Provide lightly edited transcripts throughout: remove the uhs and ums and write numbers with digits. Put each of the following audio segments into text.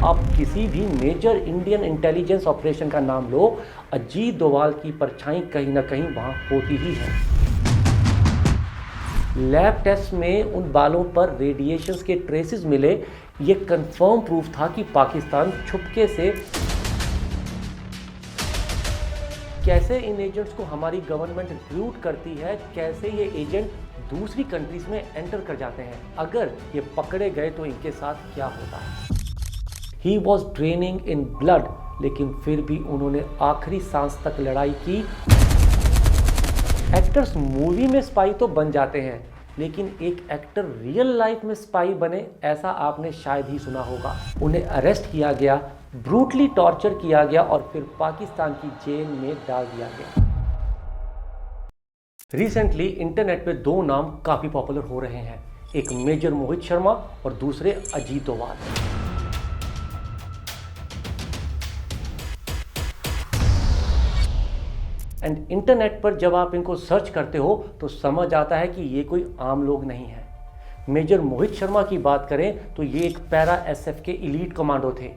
आप किसी भी मेजर इंडियन इंटेलिजेंस ऑपरेशन का नाम लो, अजीत डोभाल की परछाई कहीं ना कहीं वहां होती ही है। लैब टेस्ट में उन बालों पर रेडिएशंस के ट्रेसेस मिले। ये कंफर्म प्रूफ था कि पाकिस्तान छुपके से कैसे इन एजेंट्स को हमारी गवर्नमेंट रिक्रूट करती है, कैसे ये एजेंट दूसरी कंट्रीज में एंटर कर जाते हैं। अगर ये पकड़े गए तो इनके साथ क्या होता है। He was training in blood, लेकिन फिर भी उन्होंने आखिरी सांस तक लड़ाई की। एक्टर्स मूवी में स्पाई तो बन जाते हैं, लेकिन एक एक्टर रियल लाइफ में स्पाई बने ऐसा आपने शायद ही सुना होगा। उन्हें अरेस्ट किया गया, ब्रूटली टॉर्चर किया गया और फिर पाकिस्तान की जेल में डाल दिया गया। रिसेंटली इंटरनेट पे दो नाम काफी पॉपुलर हो रहे हैं, एक मेजर मोहित शर्मा और दूसरे अजीत डोभाल। एंड इंटरनेट पर जब आप इनको सर्च करते हो तो समझ आता है कि ये कोई आम लोग नहीं है। मेजर मोहित शर्मा की बात करें तो ये एक पैरा एसएफ के एलीट कमांडो थे।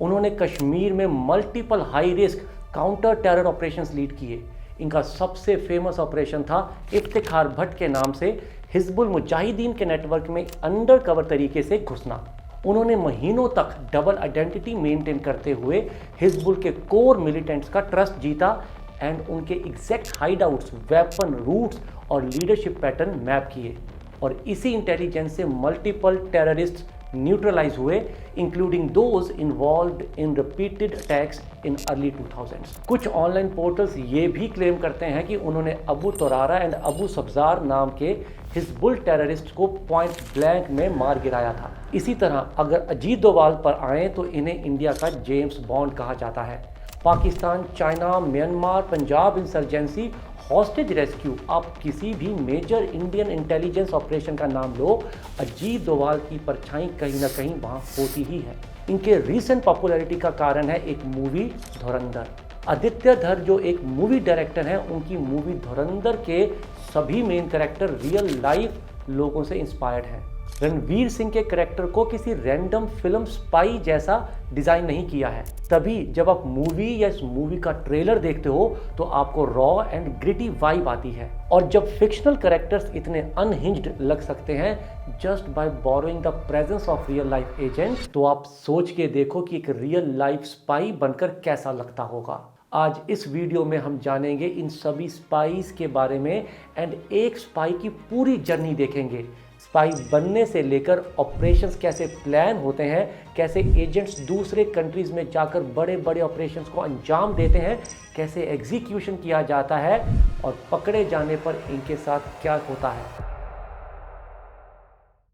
उन्होंने कश्मीर में multiple high risk counter terror operations lead किए। इनका सबसे फेमस ऑपरेशन था इफ्तिखार भट्ट के नाम से हिजबुल मुजाहिदीन के नेटवर्क में अंडर कवर तरीके से घुसना। उन्होंने महीनों तक डबल आइडेंटिटी मेंटेन करते हुए हिजबुल के कोर मिलिटेंट्स का ट्रस्ट जीता एंड उनके एग्जैक्ट हाइडआउट्स, वेपन, रूट्स और लीडरशिप पैटर्न मैप किए। और इसी इंटेलिजेंस से मल्टीपल टेररिस्ट न्यूट्रलाइज हुए, including those involved in repeated attacks in early 2000s। कुछ ऑनलाइन पोर्टल्स ये भी क्लेम करते हैं कि उन्होंने अबू तोरारा एंड अबू सब्जार नाम के हिजबुल टेररिस्ट को पॉइंट ब्लैंक में मार गिराया था। इसी तरह अगर अजीत डोभाल पर आए तो इन्हें इंडिया का जेम्स बॉन्ड कहा जाता है। Pakistan, China, Myanmar, Punjab insurgency, hostage rescue, आप किसी भी मेजर इंडियन इंटेलिजेंस ऑपरेशन का नाम लो, अजीत डोभाल की परछाई कहीं ना कहीं वहां होती ही है। इनके रीसेंट पॉपुलैरिटी का कारण है एक मूवी धुरंधर। आदित्य धर जो एक मूवी डायरेक्टर हैं, उनकी मूवी धुरंधर के सभी मेन कैरेक्टर रियल लाइफ लोगों से इंस्पायर्ड हैं। रणवीर सिंह के कैरेक्टर को किसी रैंडम फिल्म स्पाई जैसा डिजाइन नहीं किया है। तभी जब आप मूवी या इस मूवी का ट्रेलर देखते हो तो आपको रॉ एंड ग्रिटी वाइब आती है। और जब फिक्शनल कैरेक्टर्स इतने अनहिंज्ड लग सकते हैं just by borrowing the presence of real life agent, तो आप सोच के देखो कि एक रियल लाइफ स्पाई बनकर कैसा लगता होगा। आज इस वीडियो में हम जानेंगे इन सभी स्पाइस के बारे में एंड एक स्पाई की पूरी जर्नी देखेंगे। स्पाई बनने से लेकर ऑपरेशंस कैसे प्लान होते हैं, कैसे एजेंट्स दूसरे कंट्रीज में जाकर बड़े बड़े ऑपरेशंस को अंजाम देते हैं, कैसे एग्जीक्यूशन किया जाता है और पकड़े जाने पर इनके साथ क्या होता है।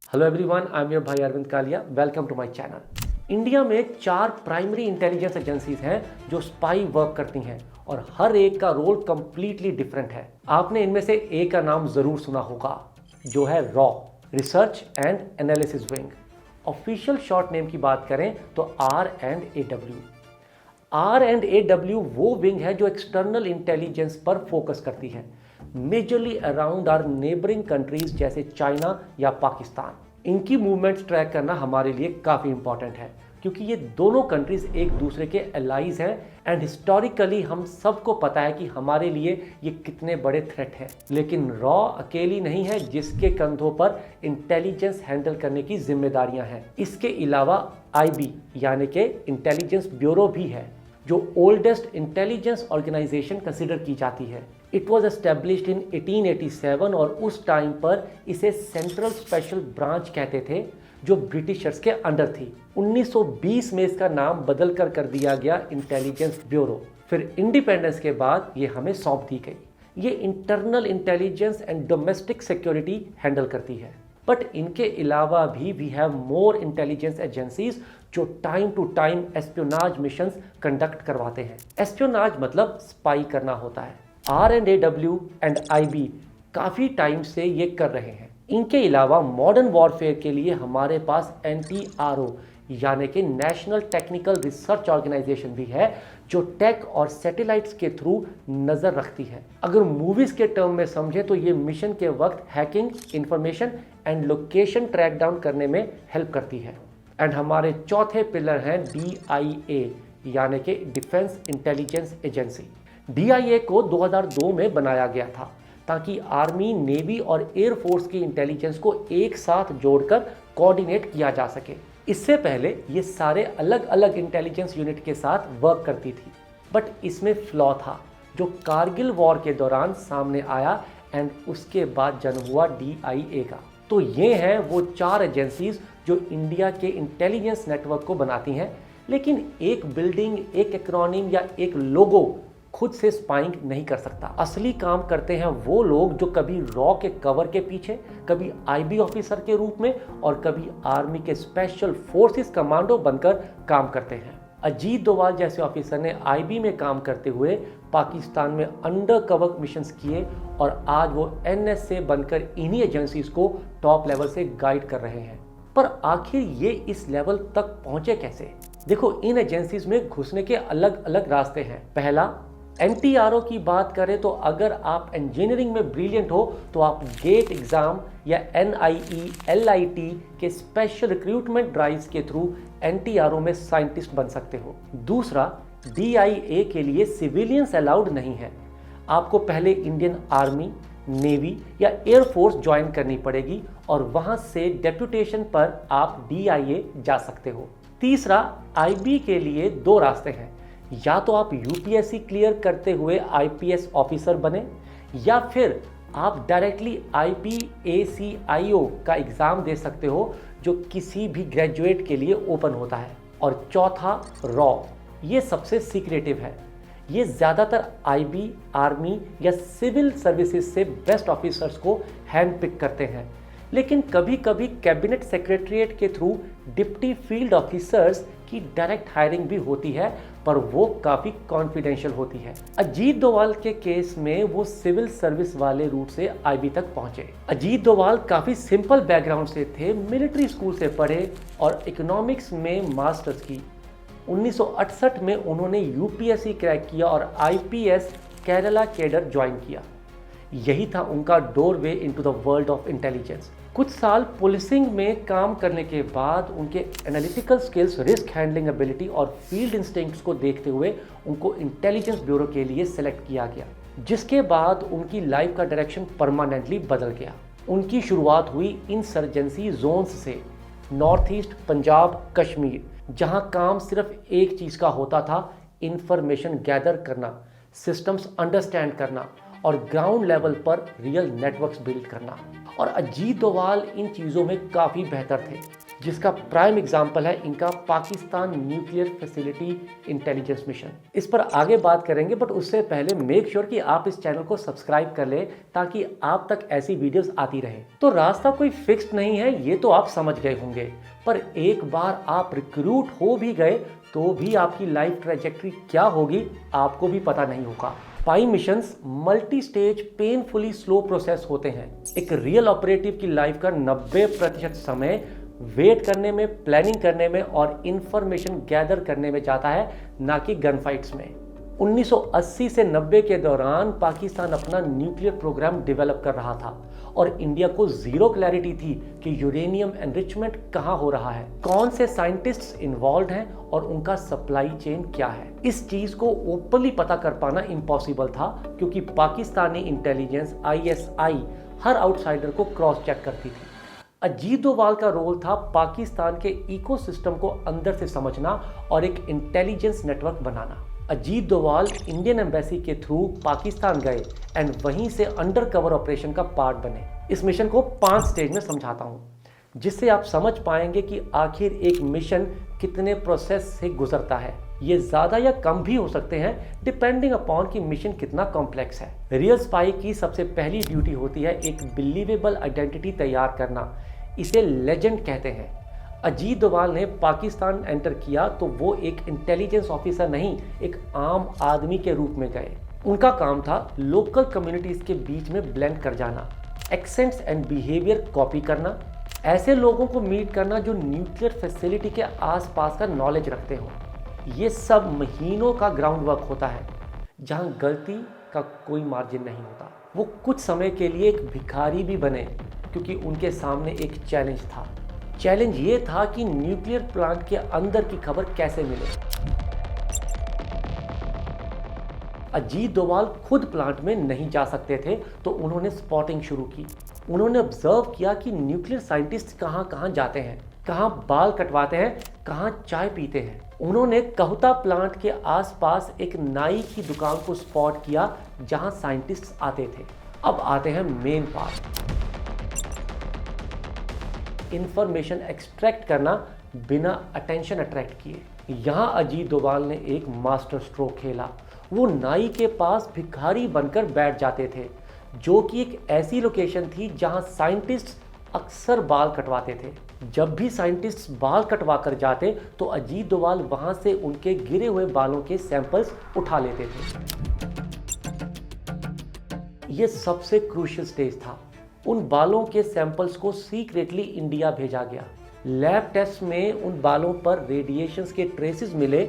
Hello everyone, I am your भाई Arvind Kalia. Welcome to my channel. India में 4 प्राइमरी इंटेलिजेंस एजेंसीज हैं जो स्पाई वर्क करती हैं और हर एक का रोल कंप्लीटली डिफरेंट है। आपने इनमें से एक का नाम जरूर सुना होगा, जो है raw, research and analysis wing. Official short name की बात करें तो R&AW। R&AW वो विंग है जो एक्सटर्नल इंटेलिजेंस पर फोकस करती है, majorly around our neighbouring countries जैसे चाइना या पाकिस्तान। इनकी मूवमेंट्स ट्रैक करना हमारे लिए काफ़ी इंपॉर्टेंट है क्योंकि ये दोनों कंट्रीज एक दूसरे के एलाइज हैं एंड हिस्टोरिकली हम सबको पता है कि हमारे लिए ये कितने बड़े थ्रेट हैं। लेकिन रॉ अकेली नहीं है जिसके कंधों पर इंटेलिजेंस हैंडल करने की जिम्मेदारियां हैं। इसके अलावा IB यानी कि इंटेलिजेंस ब्यूरो भी है, जो ओल्डेस्ट इंटेलिजेंस ऑर्गेनाइजेशन कंसिडर की जाती है। इट वॉज एस्टेब्लिश्ड इन 1887 और उस टाइम पर इसे सेंट्रल स्पेशल ब्रांच कहते थे जो ब्रिटिशर्स के अंडर थी। 1920 में इसका नाम बदल कर दिया गया इंटेलिजेंस ब्यूरो। फिर इंडिपेंडेंस के बाद ये हमें सौंप दी गई। ये internal intelligence and domestic security handle करती है। बट इनके अलावा भी we have more intelligence agencies जो time to time espionage missions conduct करवाते हैं। एस्पियोनाज मतलब स्पाई करना होता है। R&AW एंड IB काफ़ी टाइम से ये कर रहे हैं। इनके अलावा मॉडर्न वॉरफेयर के लिए हमारे पास NTRO यानी कि नेशनल टेक्निकल रिसर्च ऑर्गेनाइजेशन भी है जो टेक और सैटेलाइट्स के थ्रू नज़र रखती है। अगर मूवीज़ के टर्म में समझें तो ये मिशन के वक्त hacking, information and location track down करने में हेल्प करती है। एंड हमारे चौथे पिलर हैं DIA यानी कि डिफेंस इंटेलिजेंस एजेंसी। DIA को 2002 में बनाया गया था ताकि आर्मी, नेवी और एयरफोर्स की इंटेलिजेंस को एक साथ जोड़कर कोऑर्डिनेट किया जा सके। इससे पहले ये सारे अलग अलग इंटेलिजेंस यूनिट के साथ वर्क करती थी, बट इसमें फ्लॉ था जो कारगिल वॉर के दौरान सामने आया एंड उसके बाद जन्म हुआ DIA का। तो ये हैं वो 4 एजेंसीज जो इंडिया के इंटेलिजेंस नेटवर्क को बनाती हैं, लेकिन एक बिल्डिंग, एक एक्रोनिम या एक लोगो खुद से स्पाइंग नहीं कर सकता। असली काम करते हैं वो लोग जो कभी रॉ के कवर के पीछे, कभी IB ऑफिसर के रूप में और कभी आर्मी के स्पेशल फोर्सेस कमांडो बनकर काम करते हैं। अजीत डोभाल जैसे ऑफिसर ने IB में काम करते हुए पाकिस्तान में अंडर कवर मिशंस किए और आज वो NSA बनकर इन्हीं एजेंसीज को टॉप लेवल से गाइड कर रहे हैं। पर आखिर ये इस लेवल तक पहुंचे कैसे? देखो, इन एजेंसीज में घुसने के अलग अलग रास्ते हैं। पहला, NTRO की बात करें तो अगर आप इंजीनियरिंग में ब्रिलियंट हो तो आप गेट एग्जाम या NIE, LIT के स्पेशल रिक्रूटमेंट ड्राइव्स के थ्रू NTRO में साइंटिस्ट बन सकते हो। दूसरा, DIA के लिए सिविलियंस अलाउड नहीं है। आपको पहले इंडियन आर्मी, नेवी या एयरफोर्स ज्वाइन करनी पड़ेगी और वहां से डेप्यूटेशन पर आप DIA जा सकते हो। तीसरा, IB के लिए 2 रास्ते हैं। या तो आप UPSC क्लियर करते हुए IPS ऑफिसर बने या फिर आप डायरेक्टली IPACIO का एग्ज़ाम दे सकते हो जो किसी भी ग्रेजुएट के लिए ओपन होता है। और चौथा, रॉ। ये सबसे सीक्रेटिव है। ये ज़्यादातर IB, आर्मी या सिविल सर्विसेज से बेस्ट ऑफिसर्स को हैंड पिक करते हैं, लेकिन कभी कभी कैबिनेट सेक्रेटरीट के थ्रू डिप्टी फील्ड ऑफिसर्स की डायरेक्ट हायरिंग भी होती है, पर वो काफ़ी कॉन्फिडेंशियल होती है। अजीत डोभाल के केस में वो सिविल सर्विस वाले रूट से IB तक पहुंचे। अजीत डोभाल काफ़ी सिंपल बैकग्राउंड से थे, मिलिट्री स्कूल से पढ़े और इकोनॉमिक्स में मास्टर्स की। 1968 में उन्होंने UPSC क्रैक किया और IPS केरला कैडर ज्वाइन किया। यही था उनका doorway into the world of intelligence. कुछ साल पुलिसिंग में काम करने के बाद उनके analytical skills, risk handling ability और फील्ड इंस्टिंक्ट्स को देखते हुए उनको इंटेलिजेंस ब्यूरो के लिए सेलेक्ट किया गया, जिसके बाद उनकी लाइफ का डायरेक्शन परमानेंटली बदल गया। उनकी शुरुआत हुई इंसर्जेंसी जोन्स से, नॉर्थ ईस्ट, पंजाब, कश्मीर, जहां काम सिर्फ एक चीज़ का होता था, इंफॉर्मेशन गैदर करना, सिस्टम्स अंडरस्टैंड करना और ग्राउंड लेवल पर रियल नेटवर्क्स बिल्ड करना। और अजीत डोभाल इन चीज़ों में काफ़ी बेहतर थे, जिसका प्राइम एग्जाम्पल है इनका Pakistan nuclear facility intelligence mission. इस पर आगे बात करेंगे, बट उससे पहले मेक श्योर कि आप इस चैनल को सब्सक्राइब कर लें ताकि आप तक ऐसी वीडियोस आती रहे। तो रास्ता कोई फिक्स्ड नहीं है, ये तो आप समझ गए होंगे, पर एक बार आप रिक्रूट हो भी गए तो भी आपकी लाइफ ट्रैजेक्टरी क्या होगी आपको भी पता नहीं होगा। Spy missions multi stage painfully slow process होते हैं। एक रियल ऑपरेटिव की लाइफ का 90% समय वेट करने में, प्लानिंग करने में और इंफॉर्मेशन गैदर करने में जाता है, ना कि गन फाइट्स में। 1980 से 90 के दौरान पाकिस्तान अपना न्यूक्लियर प्रोग्राम डेवलप कर रहा था और इंडिया को जीरो क्लैरिटी थी कि यूरेनियम एनरिचमेंट कहाँ हो रहा है, कौन से साइंटिस्ट्स इन्वॉल्व हैं और उनका सप्लाई चेन क्या है। इस चीज को ओपनली पता कर पाना इम्पॉसिबल था, क्योंकि पाकिस्तानी इंटेलिजेंस ISI हर आउटसाइडर को क्रॉस चेक करती थी। अजीत डोभाल का रोल था पाकिस्तान के इकोसिस्टम को अंदर से समझना और एक इंटेलिजेंस नेटवर्क बनाना। अजीत डोभाल इंडियन एम्बेसी के थ्रू पाकिस्तान गए एंड वहीं से अंडर कवर ऑपरेशन का पार्ट बने। इस मिशन को 5 स्टेज में समझाता हूं, जिससे आप समझ पाएंगे कि आखिर एक मिशन कितने प्रोसेस से गुजरता है। ये ज़्यादा या कम भी हो सकते हैं, डिपेंडिंग अपॉन कि मिशन कितना कॉम्प्लेक्स है। रियल स्पाई की सबसे पहली ड्यूटी होती है एक बिलीवेबल आइडेंटिटी तैयार करना। इसे लेजेंड कहते हैं। अजीत डोभाल ने पाकिस्तान एंटर किया तो वो एक इंटेलिजेंस ऑफिसर नहीं, एक आम आदमी के रूप में गए। उनका काम था लोकल कम्युनिटीज़ के बीच में ब्लेंड कर जाना, एक्सेंट्स एंड बिहेवियर कॉपी करना, ऐसे लोगों को मीट करना जो न्यूक्लियर फैसिलिटी के आसपास का नॉलेज रखते हो। ये सब महीनों का ग्राउंड वर्क होता है, जहाँ गलती का कोई मार्जिन नहीं होता। वो कुछ समय के लिए एक भिखारी भी बने, क्योंकि उनके सामने एक चैलेंज था। चैलेंज ये था कि न्यूक्लियर प्लांट के अंदर की खबर कैसे मिले। अजीत डोभाल खुद प्लांट में नहीं जा सकते थे, तो उन्होंने स्पॉटिंग शुरू की। उन्होंने ऑब्जर्व किया कि न्यूक्लियर साइंटिस्ट कहाँ कहाँ जाते हैं, कहाँ बाल कटवाते हैं, कहाँ चाय पीते हैं। उन्होंने कहुता प्लांट के आसपास एक नाई की दुकान को स्पॉट किया जहां साइंटिस्ट्स आते थे। अब आते हैं मेन पार्ट, इंफॉर्मेशन एक्सट्रैक्ट करना बिना अटेंशन अट्रैक्ट किए। यहां अजीत डोभाल ने एक मास्टर स्ट्रोक खेला। वो नाई के पास भिखारी बनकर बैठ जाते थे, जो कि एक ऐसी लोकेशन थी जहां साइंटिस्ट्स अक्सर बाल कटवाते थे। जब भी साइंटिस्ट्स बाल कटवा कर जाते तो अजीत डोभाल वहां से उनके गिरे हुए बालों के सैंपल्स उठा लेते थे। यह सबसे क्रूशियल स्टेज था। उन बालों के सैंपल्स को सीक्रेटली इंडिया भेजा गया। लैब टेस्ट में उन बालों पर रेडिएशंस के ट्रेसेस मिले।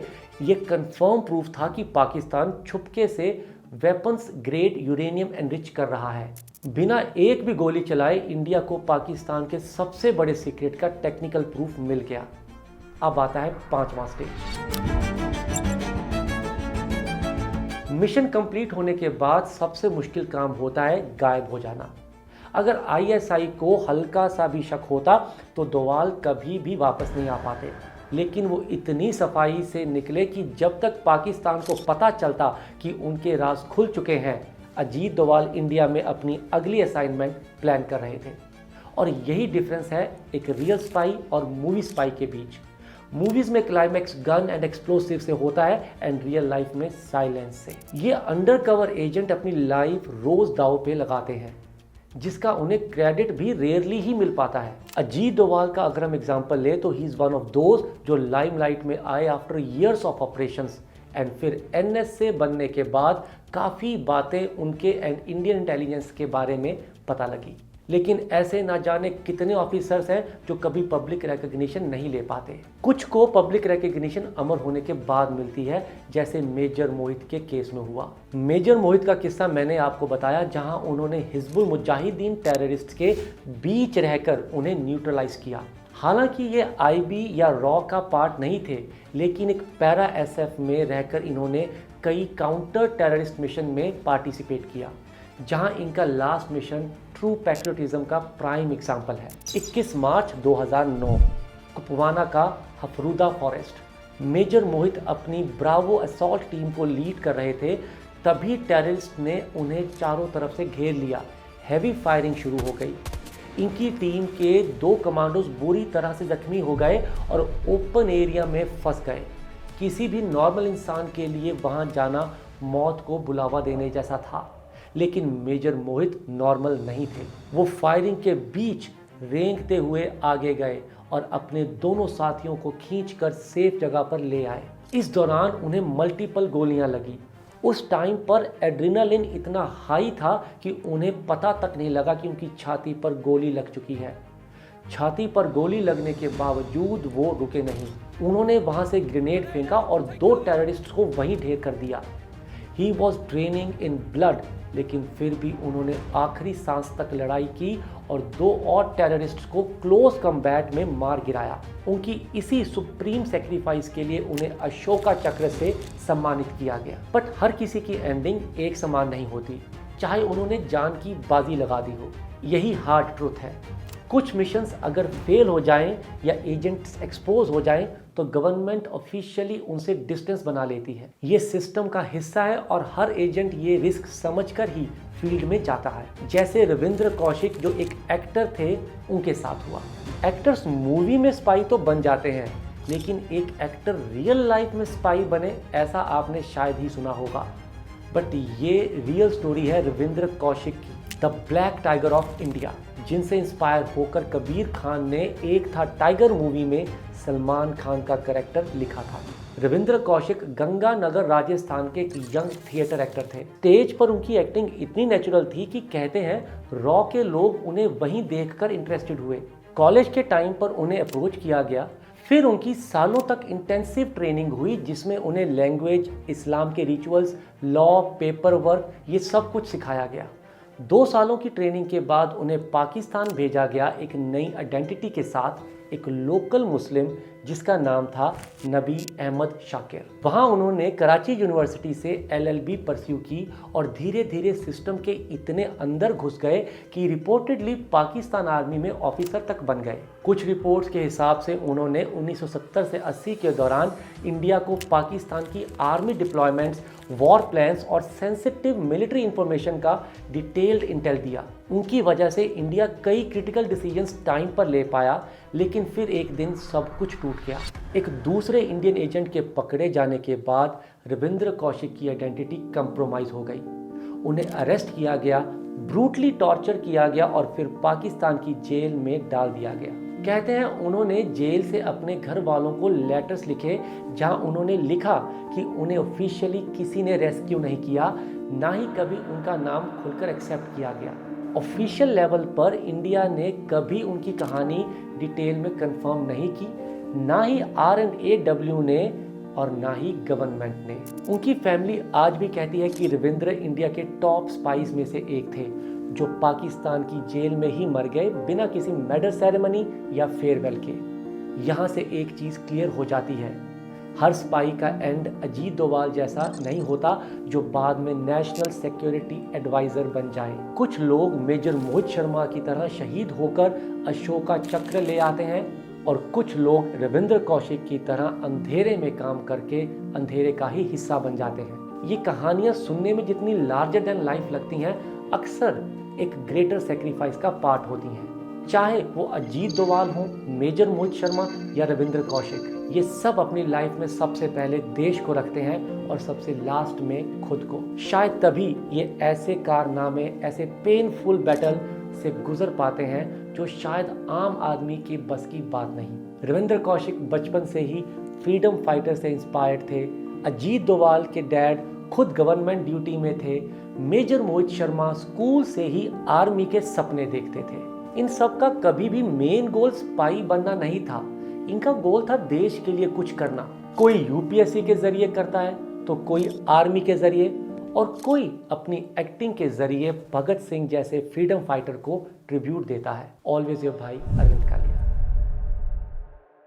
ये कंफर्म प्रूफ था कि पाकिस्तान छुपके से वेपन्स ग्रेड यूरेनियम एनरिच कर रहा है। बिना एक भी गोली चलाए इंडिया को पाकिस्तान के सबसे बड़े सीक्रेट का टेक्निकल प्रूफ मिल गया। अब आता है 5वां स्टेज। मिशन कंप्लीट होने के बाद सबसे मुश्किल काम होता है गायब हो जाना। अगर आईएसआई को हल्का सा भी शक होता तो डोभाल कभी भी वापस नहीं आ पाते, लेकिन वो इतनी सफाई से निकले कि जब तक पाकिस्तान को पता चलता कि उनके राज खुल चुके हैं, अजीत डोभाल इंडिया में अपनी अगली असाइनमेंट प्लान कर रहे थे। और यही डिफरेंस है एक रियल स्पाई और मूवी स्पाई के बीच। मूवीज में क्लाइमैक्स गन एंड एक्सप्लोसिव से होता है एंड रियल लाइफ में साइलेंस से। ये अंडरकवर एजेंट अपनी लाइफ रोज दांव पे लगाते हैं, जिसका उन्हें क्रेडिट भी रेयरली ही मिल पाता है। अजीत डोभाल का अगर हम एग्जांपल ले तो he is one of those जो लाइमलाइट में आए after years of operations and फिर एनएसए बनने के बाद काफ़ी बातें उनके एंड इंडियन इंटेलिजेंस के बारे में पता लगी। लेकिन ऐसे ना जाने कितने ऑफिसर्स हैं जो कभी पब्लिक रिकॉग्निशन नहीं ले पाते। कुछ को पब्लिक रिकॉग्निशन अमर होने के बाद मिलती है, जैसे मेजर मोहित के केस में हुआ। मेजर मोहित का किस्सा मैंने आपको बताया, जहां उन्होंने हिजबुल मुजाहिदीन टेररिस्ट के बीच रहकर उन्हें न्यूट्रलाइज किया। हालांकि ये आईबी या रॉ का पार्ट नहीं थे, लेकिन एक पैरा एसएफ में रहकर इन्होंने कई काउंटर टेररिस्ट मिशन में पार्टिसिपेट किया, जहां इनका लास्ट मिशन ट्रू पैट्रियोटिज्म का प्राइम एग्जाम्पल है। 21 मार्च 2009 कुपवाना का हफरूदा फॉरेस्ट। मेजर मोहित अपनी ब्रावो असॉल्ट टीम को लीड कर रहे थे, तभी टेररिस्ट ने उन्हें चारों तरफ से घेर लिया। हैवी फायरिंग शुरू हो गई। इनकी टीम के 2 कमांडोज बुरी तरह से जख्मी हो गए और ओपन एरिया में फंस गए। किसी भी नॉर्मल इंसान के लिए वहां जाना मौत को बुलावा देने जैसा था, लेकिन मेजर मोहित नॉर्मल नहीं थे। वो फायरिंग के बीच रेंगते हुए आगे गए और अपने दोनों साथियों को खींचकर सेफ जगह पर ले आए। इस दौरान उन्हें मल्टीपल गोलियां लगी। उस टाइम पर एड्रेनालिन इतना हाई था कि उन्हें पता तक नहीं लगा कि उनकी छाती पर गोली लग चुकी है। छाती पर गोली लगने के बावजूद वो रुके नहीं। उन्होंने वहां से ग्रेनेड फेंका और 2 टेररिस्ट को वहीं ढेर कर दिया। He was draining in blood, लेकिन फिर भी उन्होंने आखिरी सांस तक लड़ाई की और 2 और टेररिस्ट्स को क्लोज कम्बैट में मार गिराया। उनकी इसी सुप्रीम सेक्रीफाइस के लिए उन्हें अशोका चक्र से सम्मानित किया गया। बट हर किसी की एंडिंग एक समान नहीं होती, चाहे उन्होंने जान की बाजी लगा दी हो। यही हार्ड ट्रूथ है। कुछ मिशंस अगर फेल हो जाएं या एजेंट्स एक्सपोज हो जाएं तो गवर्नमेंट ऑफिशियली उनसे डिस्टेंस बना लेती है। ये सिस्टम का हिस्सा है और हर एजेंट ये रिस्क समझकर ही फील्ड में जाता है। जैसे रविंद्र कौशिक जो एक एक्टर थे, उनके साथ हुआ। एक्टर्स मूवी में स्पाई तो बन जाते हैं, लेकिन एक एक्टर रियल लाइफ में स्पाई बने ऐसा आपने शायद ही सुना होगा। बट ये रियल स्टोरी है रविंद्र कौशिक की, the black tiger of India, जिनसे इंस्पायर होकर कबीर खान ने एक था टाइगर मूवी में सलमान खान का कैरेक्टर लिखा था। रविंद्र कौशिक गंगानगर राजस्थान के एक यंग थिएटर एक्टर थे। स्टेज पर उनकी एक्टिंग इतनी नेचुरल थी कि कहते हैं रॉ के लोग उन्हें वहीं देखकर इंटरेस्टेड हुए। कॉलेज के टाइम पर उन्हें अप्रोच किया गया। फिर उनकी सालों तक इंटेंसिव ट्रेनिंग हुई, जिसमें उन्हें लैंग्वेज, इस्लाम के रिचुअल्स, लॉ, पेपर वर्क, ये सब कुछ सिखाया गया। 2 सालों की ट्रेनिंग के बाद उन्हें पाकिस्तान भेजा गया एक नई आइडेंटिटी के साथ, एक लोकल मुस्लिम जिसका नाम था नबी अहमद शाकिर। वहाँ उन्होंने कराची यूनिवर्सिटी से LLB परस्यू की और धीरे धीरे सिस्टम के इतने अंदर घुस गए कि रिपोर्टेडली पाकिस्तान आर्मी में ऑफिसर तक बन गए। कुछ रिपोर्ट्स के हिसाब से उन्होंने 1970 से 80 के दौरान इंडिया को पाकिस्तान की आर्मी डिप्लॉयमेंट्स, वॉर प्लान्स और सेंसिटिव मिलिट्री इंफॉर्मेशन का डिटेल्ड इंटेल दिया। उनकी वजह से इंडिया कई क्रिटिकल डिसीजंस टाइम पर ले पाया, लेकिन फिर एक दिन सब कुछ टूट गया। एक दूसरे इंडियन एजेंट के पकड़े जाने के बाद रविंद्र कौशिक की आइडेंटिटी कंप्रोमाइज हो गई। उन्हें अरेस्ट किया गया, ब्रूटली टॉर्चर किया गया और फिर पाकिस्तान की जेल में डाल दिया गया। कहते हैं उन्होंने जेल से अपने घर वालों को लेटर्स लिखे जहां उन्होंने लिखा कि उन्हें ऑफिशियली किसी ने रेस्क्यू नहीं किया, ना ही कभी उनका नाम खुलकर एक्सेप्ट किया गया। ऑफिशियल लेवल पर इंडिया ने कभी उनकी कहानी डिटेल में कंफर्म नहीं की, ना ही R&AW ने और ना ही गवर्नमेंट ने। उनकी फैमिली आज भी कहती है कि रविंद्र इंडिया के टॉप स्पाइस में से एक थे, जो पाकिस्तान की जेल में ही मर गए बिना किसी मेडल सेरेमनी या फेयरवेल के। यहाँ से एक चीज़ क्लियर हो जाती है, हर स्पाई का एंड अजीत डोभाल जैसा नहीं होता जो बाद में नेशनल सिक्योरिटी एडवाइजर बन जाए। कुछ लोग मेजर मोहित शर्मा की तरह शहीद होकर अशोका चक्र ले आते हैं और कुछ लोग रविंद्र कौशिक की तरह अंधेरे में काम करके अंधेरे का ही हिस्सा बन जाते हैं। ये कहानियाँ सुनने में जितनी लार्जर देन लाइफ लगती हैं, अक्सर एक ग्रेटर सेक्रीफाइस का पार्ट होती हैं। चाहे वो अजीत डोभाल हो, मेजर मोहित शर्मा या रविंद्र कौशिक, ये सब अपनी लाइफ में सबसे पहले देश को रखते हैं और सबसे लास्ट में खुद को। शायद तभी ये ऐसे कारनामे, ऐसे पेनफुल बैटल से गुजर पाते हैं जो शायद आम आदमी की बस की बात नहीं। रविंद्र कौशिक बचपन से ही फ्रीडम फाइटर से इंस्पायर्ड थे। अजीत डोभाल के डैड खुद गवर्नमेंट ड्यूटी में थे। मेजर मोहित शर्मा स्कूल से ही आर्मी के सपने देखते थे। इन सब का कभी भी मेन गोल स्पाई बनना नहीं था, इनका गोल था देश के लिए कुछ करना। कोई UPSC के जरिए करता है तो कोई आर्मी के जरिए और कोई अपनी एक्टिंग के जरिए भगत सिंह जैसे फ्रीडम फाइटर को ट्रिब्यूट देता है। ऑलवेज योर भाई अरविंद।